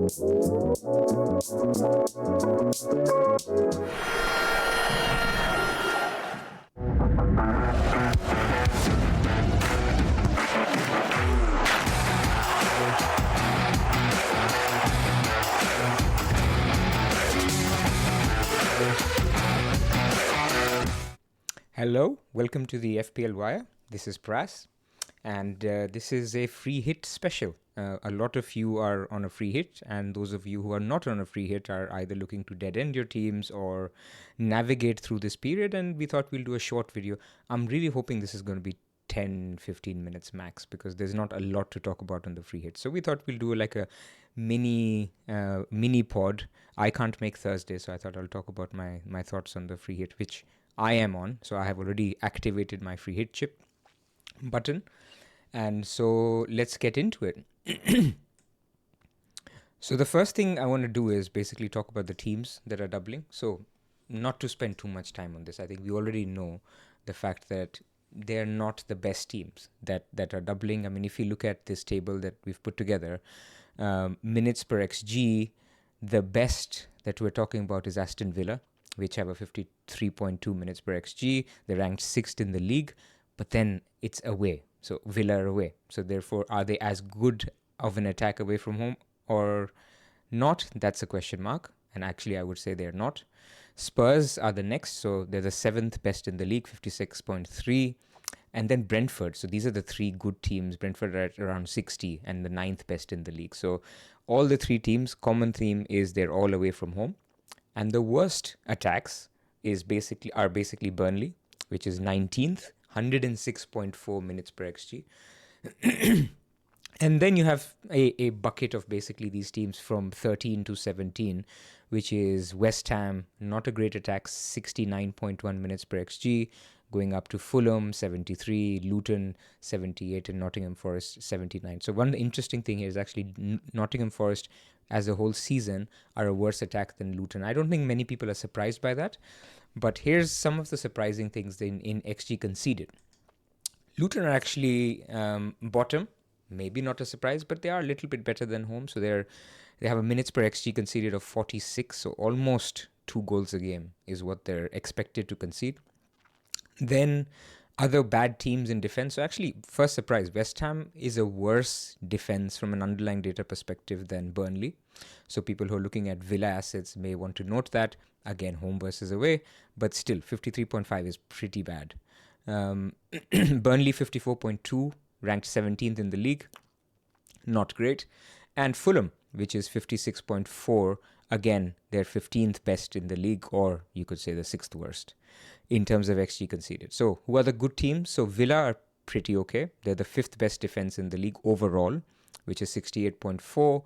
Hello, welcome to the FPL Wire. This is Pras, and this is a free hit special. A lot of you are on a free hit, and those of you who are not on a free hit are either looking to dead end your teams or navigate through this period, and we thought we'll do a short video. I'm really hoping this is going to be 10-15 minutes max because there's not a lot to talk about on the free hit. So we thought we'll do like a mini pod. I can't make Thursday, so I thought I'll talk about my thoughts on the free hit, which I am on. So I have already activated my free hit chip button, and so let's get into it. So the first thing I want to do is basically talk about the teams that are doubling. So not to spend too much time on this, I think we already know the fact that they're not the best teams that are doubling. I mean, if you look at this table that we've put together, minutes per XG, the best that we're talking about is Aston Villa, which have a 53.2 minutes per XG. They're ranked 6th in the league, but then it's away. So Villa are away. So therefore, are they as good of an attack away from home or not? That's a question mark. And actually, I would say they're not. Spurs are the next. So they're the 7th best in the league, 56.3. And then Brentford. So these are the three good teams. Brentford are at around 60 and the 9th best in the league. So all the three teams, common theme is they're all away from home. And the worst attacks are basically Burnley, which is 19th, 106.4 minutes per XG. And then you have a bucket of basically these teams from 13 to 17, which is West Ham, not a great attack, 69.1 minutes per XG, going up to Fulham, 73, Luton, 78, and Nottingham Forest, 79. So one interesting thing here is actually Nottingham Forest as a whole season are a worse attack than Luton. I don't think many people are surprised by that, but here's some of the surprising things in XG conceded. Luton are actually bottom, maybe not a surprise, but they are a little bit better than home. So they have a minutes per XG conceded of 46, so almost 2 goals a game is what they're expected to concede. Then other bad teams in defense. So actually, first surprise, West Ham is a worse defense from an underlying data perspective than Burnley. So people who are looking at Villa assets may want to note that. Again, home versus away, but still 53.5 is pretty bad. Burnley 54.2, ranked 17th in the league. Not great. And Fulham, which is 56.4, again, they're 15th best in the league, or you could say the 6th worst in terms of XG conceded. So who are the good teams? So Villa are pretty okay. They're the 5th best defense in the league overall, which is 68.4.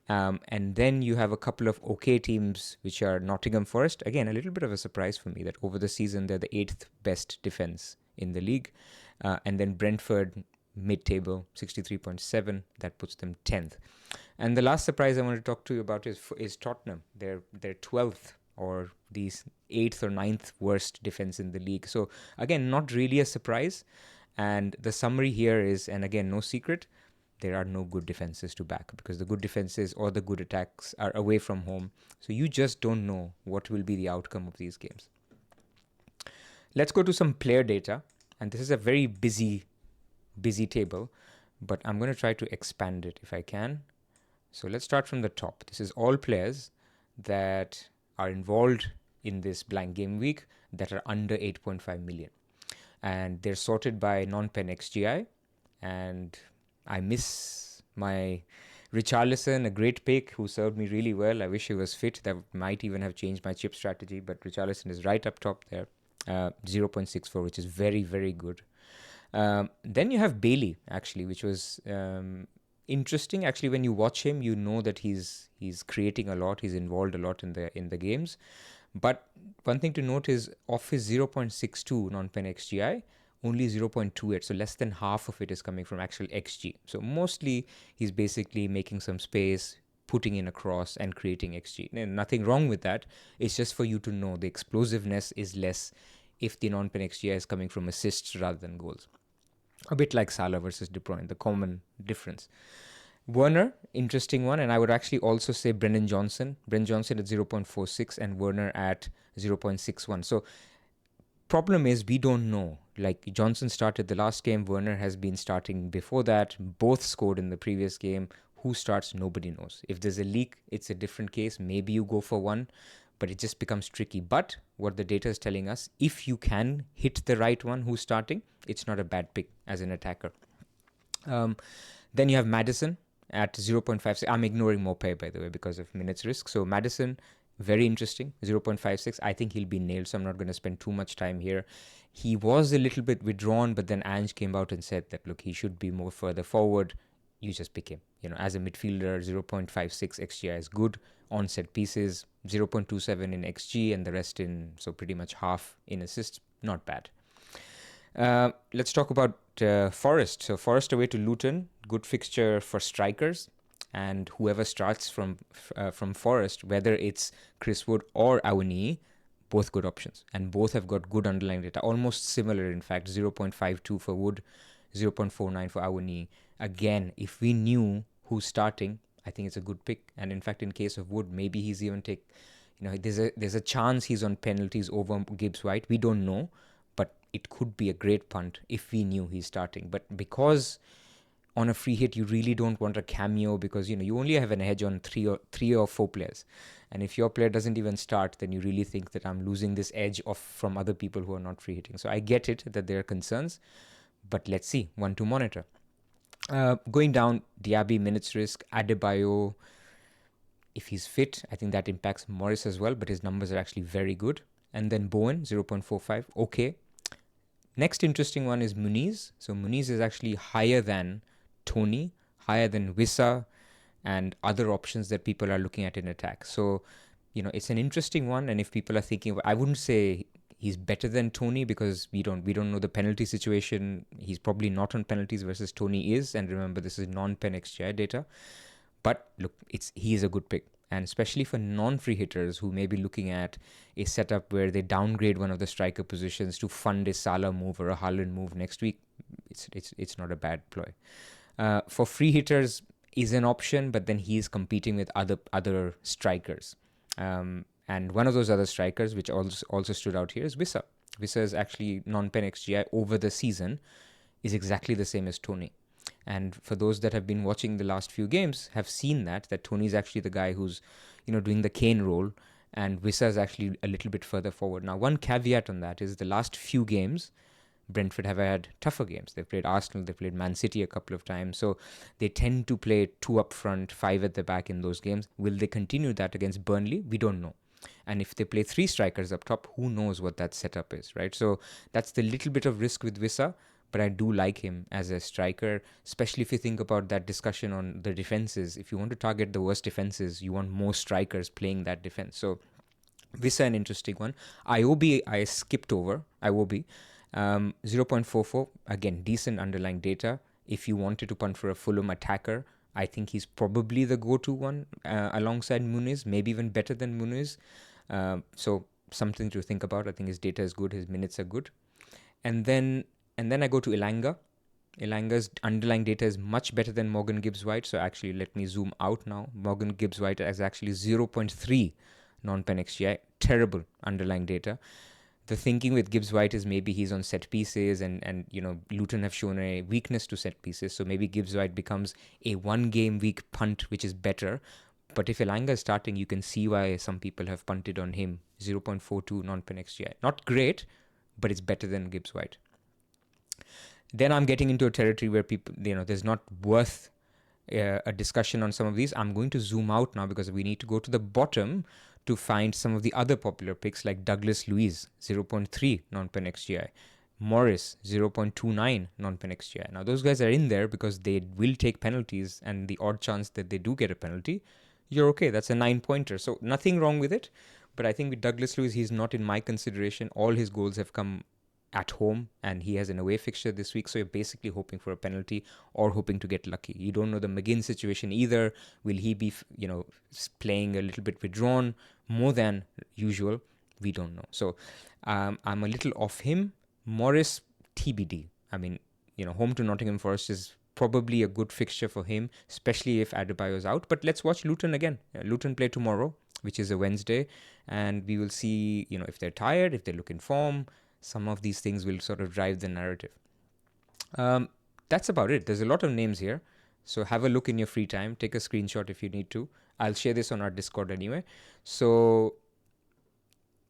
And then you have a couple of okay teams, which are Nottingham Forest. Again, a little bit of a surprise for me that over the season, they're the 8th best defense in the league. And then Brentford, mid-table, 63.7. That puts them 10th. And the last surprise I want to talk to you about is Tottenham. They're 12th or the 8th or 9th worst defense in the league. So again, not really a surprise. And the summary here is, and again, no secret, there are no good defenses to back because the good defenses or the good attacks are away from home. So you just don't know what will be the outcome of these games. Let's go to some player data. And this is a very busy table, but I'm going to try to expand it if I can. So let's start from the top. This is all players that are involved in this blank game week that are under 8.5 million. And they're sorted by non-pen XGI. And I miss my Richarlison, a great pick who served me really well. I wish he was fit. That might even have changed my chip strategy, but Richarlison is right up top there. 0.64, which is very, very good. Then you have Bailey, actually, which was interesting. Actually, when you watch him, you know that he's creating a lot. He's involved a lot in the games. But one thing to note is of his 0.62 non-pen XGI, only 0.28. So less than half of it is coming from actual XG. So mostly he's basically making some space, putting in a cross and creating XG. And nothing wrong with that. It's just for you to know the explosiveness is less if the non-pen XGI is coming from assists rather than goals. A bit like Salah versus De Bruyne, the common difference. Werner, interesting one. And I would actually also say Brennan Johnson. Brennan Johnson at 0.46 and Werner at 0.61. So problem is we don't know. Like Johnson started the last game, Werner has been starting before that. Both scored in the previous game. Who starts? Nobody knows. If there's a leak, it's a different case. Maybe you go for one, but it just becomes tricky. But what the data is telling us, if you can hit the right one who's starting, it's not a bad pick as an attacker. Then you have Madison at 0.56. I'm ignoring Mopay, by the way, because of minutes risk. So Madison, very interesting, 0.56. I think he'll be nailed, so I'm not going to spend too much time here. He was a little bit withdrawn, but then Ange came out and said that, look, he should be more further forward. You just pick him. You know, as a midfielder, 0.56 XGI is good. On set pieces, 0.27 in XG, and the rest in, so pretty much half in assists. Not bad. Let's talk about Forest. So Forest away to Luton, good fixture for strikers, and whoever starts from Forest, whether it's Chris Wood or Awani, both good options, and both have got good underlying data, almost similar in fact. 0.52 for Wood, 0.49 for Awani. Again, if we knew who's starting, I think it's a good pick. And in fact, in case of Wood, maybe he's even there's a chance he's on penalties over Gibbs White. We don't know, but it could be a great punt if we knew he's starting. But because on a free hit, you really don't want a cameo because, you only have an edge on three or four players. And if your player doesn't even start, then you really think that I'm losing this edge off from other people who are not free hitting. So I get it that there are concerns, but let's see. One to monitor. Going down, Diaby, minutes risk, Adebayo, if he's fit, I think that impacts Morris as well, but his numbers are actually very good. And then Bowen, 0.45, okay. Next interesting one is Muniz. So Muniz is actually higher than Tony, higher than Wissa, and other options that people are looking at in attack. So, it's an interesting one. And if people are thinking, I wouldn't say he's better than Tony because we don't know the penalty situation. He's probably not on penalties versus Tony is. And remember, this is non-pen XGI data. But look, he is a good pick. And especially for non-free hitters who may be looking at a setup where they downgrade one of the striker positions to fund a Salah move or a Haaland move next week, it's not a bad ploy. For free hitters is an option, but then he is competing with other strikers. And one of those other strikers, which also stood out here, is Wissa. Wissa is actually non-pen XGI over the season is exactly the same as Tony. And for those that have been watching the last few games, have seen that Tony is actually the guy who's, doing the Kane role, and Wissa is actually a little bit further forward. Now, one caveat on that is the last few games, Brentford have had tougher games. They've played Arsenal, they've played Man City a couple of times. So they tend to play 2 up front, 5 at the back in those games. Will they continue that against Burnley? We don't know. And if they play 3 strikers up top, who knows what that setup is, right? So that's the little bit of risk with Wissa. But I do like him as a striker, especially if you think about that discussion on the defenses. If you want to target the worst defenses, you want more strikers playing that defense. So Wissa, an interesting one. Iobi, I skipped over. Iobi, 0.44. Again, decent underlying data. If you wanted to punt for a Fulham attacker, I think he's probably the go-to one alongside Muniz, maybe even better than Muniz. So something to think about. I think his data is good. His minutes are good. And then I go to Elanga. Elanga's underlying data is much better than Morgan Gibbs-White. So actually, let me zoom out now. Morgan Gibbs-White has actually 0.3 non-pen XGI. Terrible underlying data. The thinking with Gibbs-White is maybe he's on set pieces and Luton have shown a weakness to set pieces. So maybe Gibbs-White becomes a 1-game week punt, which is better. But if Elanga is starting, you can see why some people have punted on him. 0.42 non-pen XGI. Not great, but it's better than Gibbs-White. Then I'm getting into a territory where people, there's not worth a discussion on some of these. I'm going to zoom out now because we need to go to the bottom to find some of the other popular picks like Douglas Luiz, 0.3 non-pen XGI. Morris, 0.29 non-pen XGI. Now, those guys are in there because they will take penalties, and the odd chance that they do get a penalty, you're okay. That's a 9-pointer. So nothing wrong with it. But I think with Douglas Luiz, he's not in my consideration. All his goals have come at home, and he has an away fixture this week, so you're basically hoping for a penalty or hoping to get lucky. You don't know the McGinn situation either. Will he be, playing a little bit withdrawn more than usual? We don't know. So I'm a little off him. Morris, TBD. I mean, home to Nottingham Forest is probably a good fixture for him, especially if Adebayo is out. But let's watch Luton again. Luton play tomorrow, which is a Wednesday, and we will see, if they're tired, if they look in form. Some of these things will sort of drive the narrative. That's about it. There's a lot of names here. So have a look in your free time. Take a screenshot if you need to. I'll share this on our Discord anyway.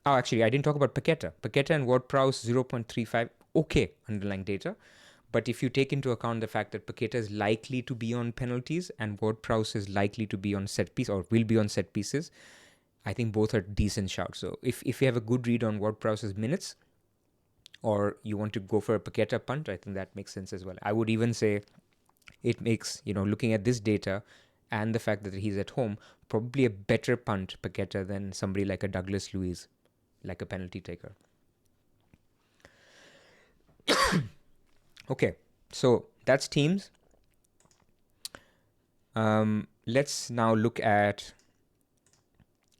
Actually, I didn't talk about Paqueta. Paqueta and Ward-Prowse 0.35. Okay, underlying data. But if you take into account the fact that Paqueta is likely to be on penalties and Ward-Prowse is likely to be on set piece or will be on set pieces, I think both are decent shouts. So if you have a good read on Ward-Prowse's minutes, or you want to go for a Paqueta punt, I think that makes sense as well. I would even say it makes, looking at this data and the fact that he's at home, probably a better punt Paqueta than somebody like a Douglas Luiz, like a penalty taker. Okay, so that's teams. Let's now look at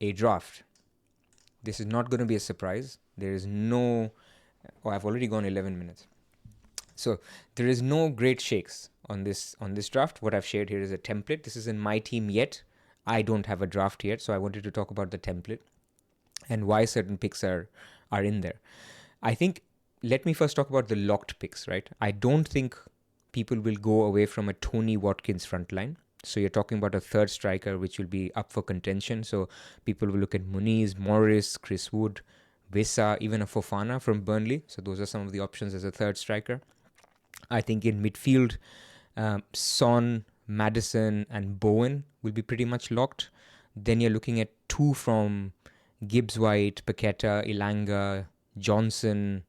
a draft. This is not going to be a surprise. There is no... Oh, I've already gone 11 minutes. So there is no great shakes on this draft. What I've shared here is a template. This isn't my team yet. I don't have a draft yet, so I wanted to talk about the template and why certain picks are in there. I think, let me first talk about the locked picks, right? I don't think people will go away from a Tony Watkins front line. So you're talking about a third striker, which will be up for contention. So people will look at Muniz, Morris, Chris Wood, Wissa, even a Fofana from Burnley. So those are some of the options as a third striker. I think in midfield, Son, Maddison and Bowen will be pretty much locked. Then you're looking at two from Gibbs-White, Paqueta, Ilanga, Johnson,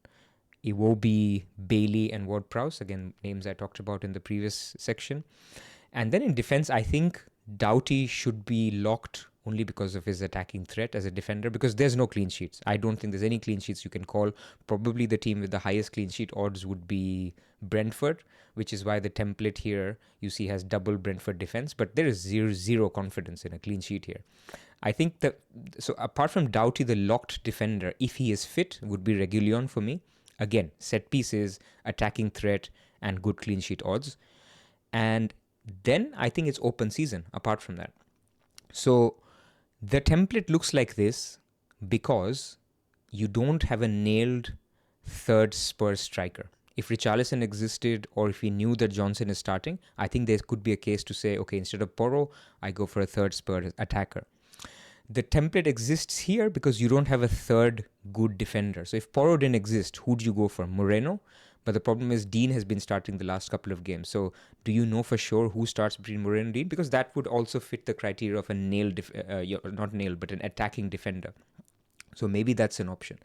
Iwobi, Bailey and Ward-Prowse. Again, names I talked about in the previous section. And then in defense, I think Doughty should be locked only because of his attacking threat as a defender, because there's no clean sheets. I don't think there's any clean sheets you can call. Probably the team with the highest clean sheet odds would be Brentford, which is why the template here you see has double Brentford defense, but there is zero confidence in a clean sheet here. I think so apart from Doughty, the locked defender, if he is fit, would be Reguilon for me. Again, set pieces, attacking threat, and good clean sheet odds. And then I think it's open season apart from that. So the template looks like this because you don't have a nailed third Spurs striker. If Richarlison existed or if we knew that Johnson is starting, I think there could be a case to say, okay, instead of Porro, I go for a third Spurs attacker. The template exists here because you don't have a third good defender. So if Porro didn't exist, who do you go for? Moreno? But the problem is Dean has been starting the last couple of games. So do you know for sure who starts between Moreno and Dean? Because that would also fit the criteria of a not nailed, but an attacking defender. So maybe that's an option.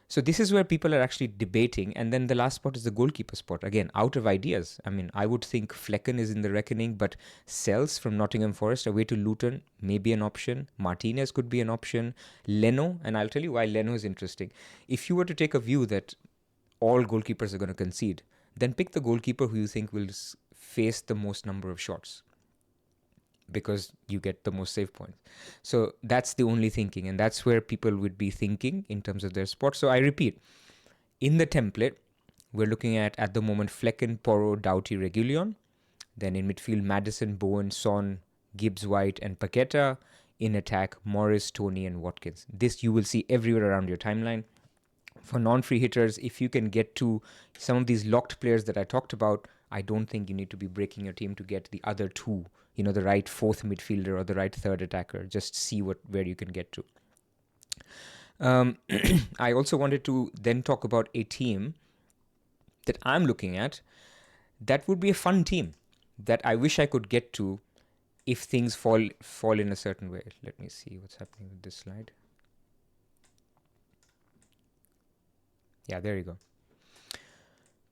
So this is where people are actually debating. And then the last spot is the goalkeeper spot. Again, out of ideas. I mean, I would think Flecken is in the reckoning, but Sells from Nottingham Forest away to Luton may be an option. Martinez could be an option. Leno, and I'll tell you why Leno is interesting. If you were to take a view that all goalkeepers are going to concede, then pick the goalkeeper who you think will face the most number of shots, because you get the most save points. So that's the only thinking, and that's where people would be thinking in terms of their spot. So I repeat, in the template, we're looking at the moment, Flecken, Porro, Doughty, Reguilon. Then in midfield, Maddison, Bowen, Son, Gibbs-White, and Paqueta. In attack, Morris, Tony, and Watkins. This you will see everywhere around your timeline. For non-free hitters, if you can get to some of these locked players that I talked about, I don't think you need to be breaking your team to get the other two, the right fourth midfielder or the right third attacker. Just see where you can get to. I also wanted to then talk about a team that I'm looking at that would be a fun team that I wish I could get to if things fall in a certain way. Let me see what's happening with this slide. Yeah, there you go.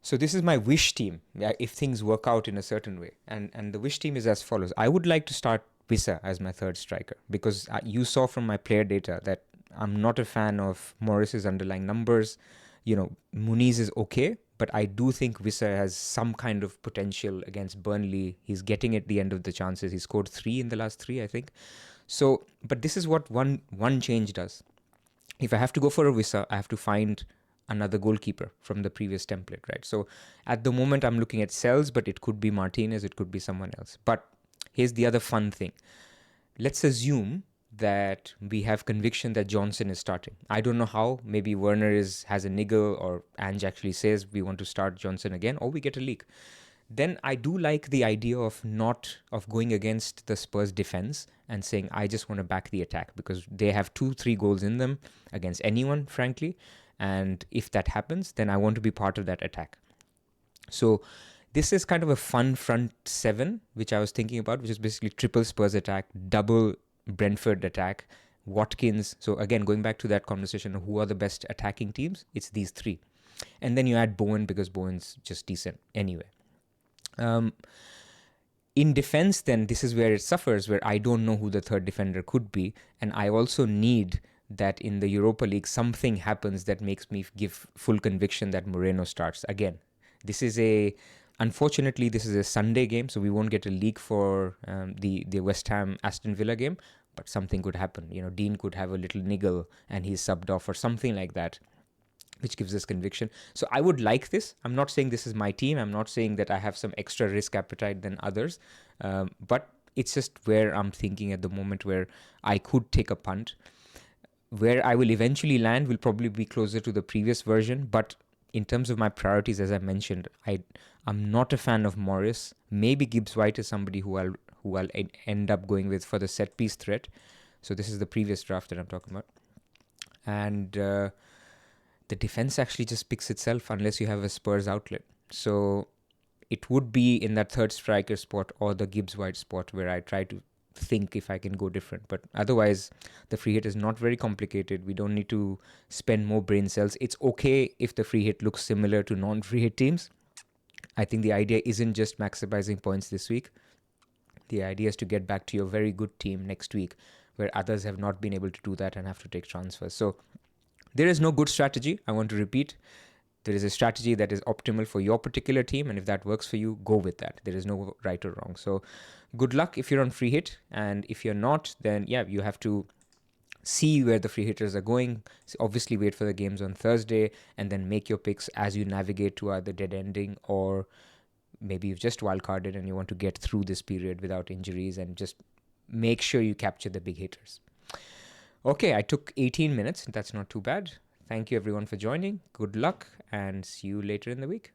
So this is my wish team, if things work out in a certain way. And the wish team is as follows. I would like to start Wissa as my third striker, because you saw from my player data that I'm not a fan of Morris's underlying numbers. Muniz is okay, but I do think Wissa has some kind of potential against Burnley. He's getting at the end of the chances. He scored 3 in the last 3, I think. So, but this is what one change does. If I have to go for a Wissa, I have to find another goalkeeper from the previous template, right? So at the moment, I'm looking at sells, but it could be Martinez, it could be someone else. But here's the other fun thing. Let's assume that we have conviction that Johnson is starting. I don't know how. Maybe Werner has a niggle, or Ange actually says we want to start Johnson again, or we get a leak. Then I do like the idea of going against the Spurs defense and saying I just want to back the attack, because they have 2-3 goals in them against anyone, frankly. And if that happens, then I want to be part of that attack. So this is kind of a fun front seven, which I was thinking about, which is basically triple Spurs attack, double Brentford attack, Watkins. So again, going back to that conversation of who are the best attacking teams, it's these three. And then you add Bowen, because Bowen's just decent anyway. In defense, then this is where it suffers, where I don't know who the third defender could be. And I also need that in the Europa League, something happens that makes me give full conviction that Moreno starts. Again, unfortunately, this is a Sunday game, so we won't get a leak for the West Ham Aston Villa game, but something could happen. Dean could have a little niggle and he's subbed off or something like that, which gives us conviction. So I would like this. I'm not saying this is my team. I'm not saying that I have some extra risk appetite than others, but it's just where I'm thinking at the moment, where I could take a punt. Where I will eventually land will probably be closer to the previous version, but in terms of my priorities, as I mentioned, I'm not a fan of Morris. Maybe Gibbs-White is somebody who I'll end up going with for the set-piece threat. So this is the previous draft that I'm talking about. And the defense actually just picks itself unless you have a Spurs outlet. So it would be in that third striker spot or the Gibbs-White spot where I try to think if I can go different. But otherwise, the free hit is not very complicated. We don't need to spend more brain cells. It's okay if the free hit looks similar to non-free hit teams. I think the idea isn't just maximizing points this week. The idea is to get back to your very good team next week, where others have not been able to do that and have to take transfers. So there is no good strategy. I want to repeat. There is a strategy that is optimal for your particular team, and if that works for you, go with that. There is no right or wrong. So good luck if you're on free hit, and if you're not, then you have to see where the free hitters are going. So obviously wait for the games on Thursday and then make your picks as you navigate to either dead ending, or maybe you've just wildcarded and you want to get through this period without injuries and just make sure you capture the big hitters. Okay, I took 18 minutes. That's not too bad. Thank you everyone for joining. Good luck and see you later in the week.